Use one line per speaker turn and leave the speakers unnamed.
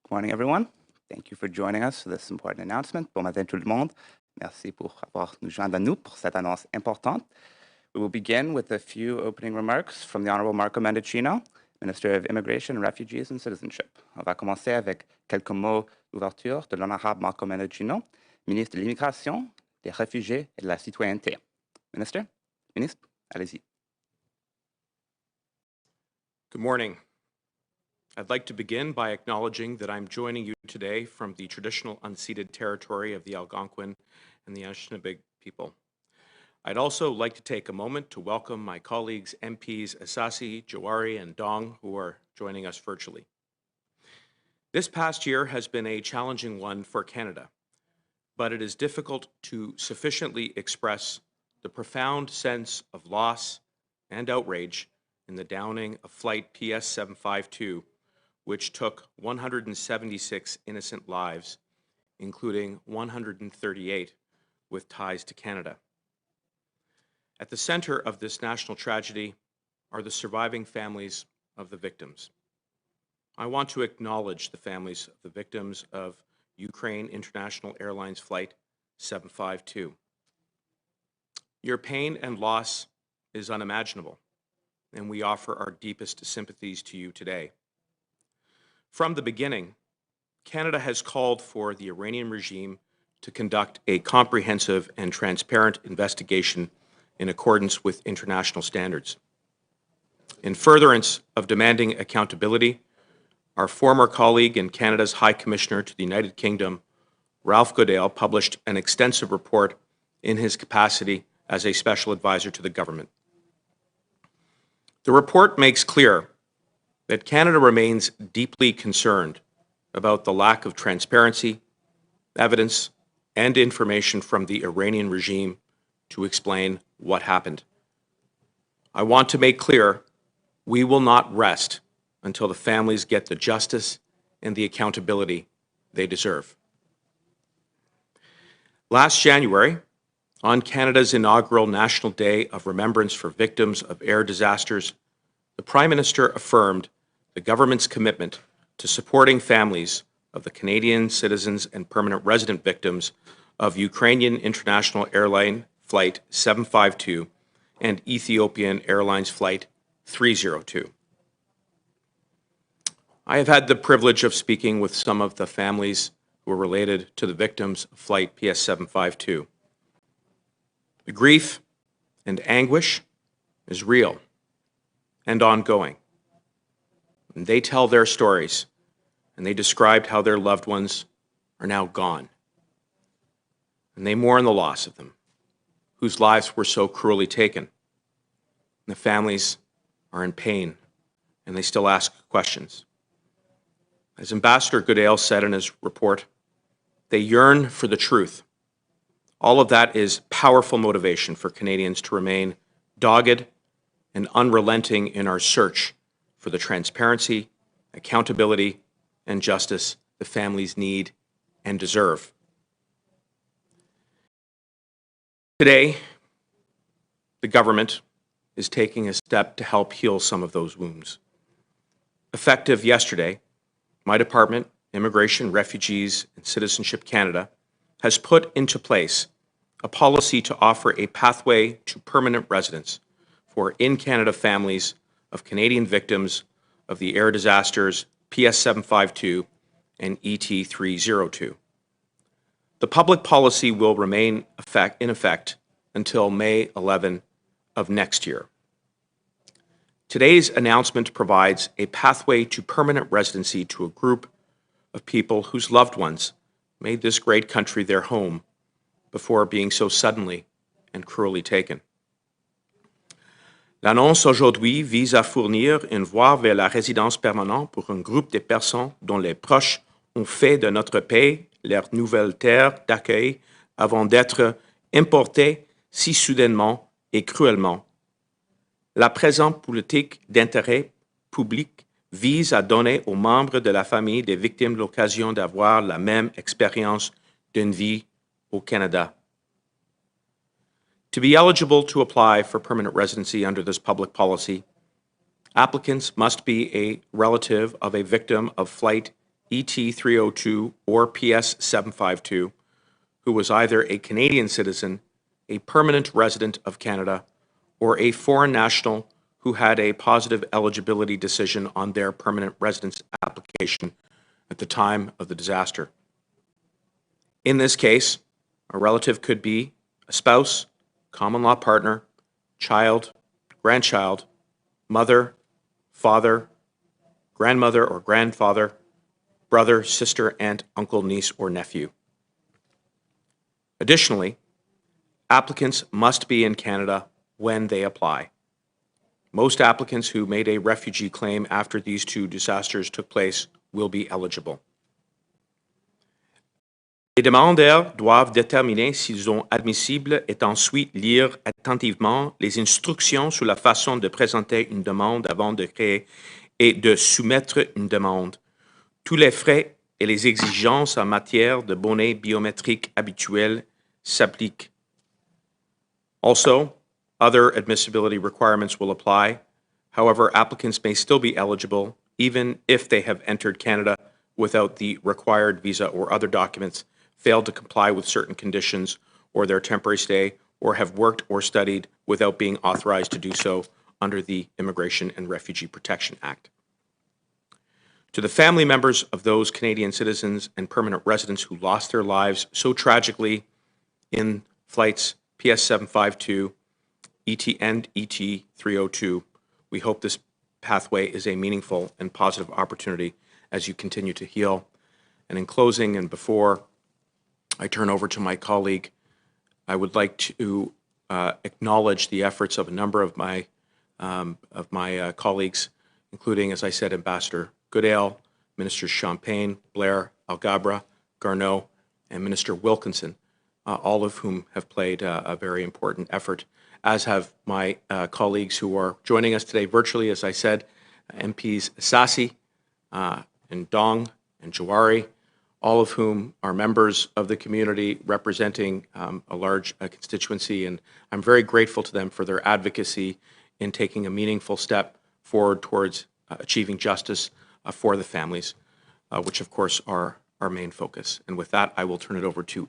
Good morning, everyone. Thank you for joining us for this important announcement. Bon matin tout le monde. Merci pour avoir nous joindre à nous pour cette annonce importante. We will begin with a few opening remarks from the Honorable Marco Mendicino, Minister of Immigration, Refugees and Citizenship. On va commencer avec quelques mots d'ouverture de l'Honorable Marco Mendicino, ministre de l'Immigration, des Réfugiés et de la Citoyenneté. Ministre, allez-y.
Good morning. I'd like to begin by acknowledging that I'm joining you today from the traditional unceded territory of the Algonquin and the Anishinaabe people. I'd also like to take a moment to welcome my colleagues MPs Asasi, Jawari, and Dong, who are joining us virtually. This past year has been a challenging one for Canada, but it is difficult to sufficiently express the profound sense of loss and outrage in the downing of Flight PS 752, which took 176 innocent lives, including 138 with ties to Canada. At the center of this national tragedy are the surviving families of the victims. I want to acknowledge the families of the victims of Ukraine International Airlines Flight 752. Your pain and loss is unimaginable, and we offer our deepest sympathies to you today. From the beginning, Canada has called for the Iranian regime to conduct a comprehensive and transparent investigation in accordance with international standards. In furtherance of demanding accountability, our former colleague and Canada's High Commissioner to the United Kingdom, Ralph Goodale, published an extensive report in his capacity as a special advisor to the government. The report makes clear that Canada remains deeply concerned about the lack of transparency, evidence, and information from the Iranian regime to explain what happened. I want to make clear we will not rest until the families get the justice and the accountability they deserve. Last January, on Canada's inaugural National Day of Remembrance for Victims of Air Disasters, the Prime Minister affirmed the government's commitment to supporting families of the Canadian citizens and permanent resident victims of Ukrainian International Airline Flight 752 and Ethiopian Airlines Flight 302. I have had the privilege of speaking with some of the families who are related to the victims of Flight PS 752. The grief and anguish is real and ongoing. And they tell their stories, and they described how their loved ones are now gone. And they mourn the loss of them, whose lives were so cruelly taken. And the families are in pain, and they still ask questions. As Ambassador Goodale said in his report, they yearn for the truth. All of that is powerful motivation for Canadians to remain dogged and unrelenting in our search for the transparency, accountability, and justice the families need and deserve. Today, the government is taking a step to help heal some of those wounds. Effective yesterday, my department, Immigration, Refugees, and Citizenship Canada, has put into place a policy to offer a pathway to permanent residence for in-Canada families of Canadian victims of the air disasters PS 752 and ET 302. The public policy will remain in effect until May 11 of next year. Today's announcement provides a pathway to permanent residency to a group of people whose loved ones made this great country their home before being so suddenly and cruelly taken. L'annonce aujourd'hui vise à fournir une voie vers la résidence permanente pour un groupe de personnes dont les proches ont fait de notre pays leur nouvelle terre d'accueil avant d'être importés si soudainement et cruellement. La présente politique d'intérêt public vise à donner aux membres de la famille des victimes l'occasion d'avoir la même expérience d'une vie au Canada. To be eligible to apply for permanent residency under this public policy, applicants must be a relative of a victim of Flight ET 302 or PS 752 who was either a Canadian citizen, a permanent resident of Canada, or a foreign national who had a positive eligibility decision on their permanent residence application at the time of the disaster. In this case, a relative could be a spouse, common law partner, child, grandchild, mother, father, grandmother or grandfather, brother, sister, aunt, uncle, niece, or nephew. Additionally, applicants must be in Canada when they apply. Most applicants who made a refugee claim after these two disasters took place will be eligible. Les demandeurs doivent déterminer s'ils sont admissibles et ensuite lire attentivement les instructions sur la façon de présenter une demande avant de créer et de soumettre une demande. Tous les frais et les exigences en matière de données biométriques habituelles s'appliquent. Also, other admissibility requirements will apply. However, applicants may still be eligible even if they have entered Canada without the required visa or other documents, failed to comply with certain conditions or their temporary stay, or have worked or studied without being authorized to do so under the Immigration and Refugee Protection Act. To the family members of those Canadian citizens and permanent residents who lost their lives so tragically in flights PS 752, ET and ET 302, we hope this pathway is a meaningful and positive opportunity as you continue to heal. And in closing, and before I turn over to my colleague, I would like to acknowledge the efforts of a number of my colleagues, including, as I said, Ambassador Goodale, Ministers Champagne, Blair, Algabra, Garneau, and Minister Wilkinson, all of whom have played a very important effort, as have my colleagues who are joining us today virtually, as I said, MPs Sassi and Dong and Jawari, all of whom are members of the community representing a large constituency, and I'm very grateful to them for their advocacy in taking a meaningful step forward towards achieving justice for the families, which of course are our main focus. And with that, I will turn it over to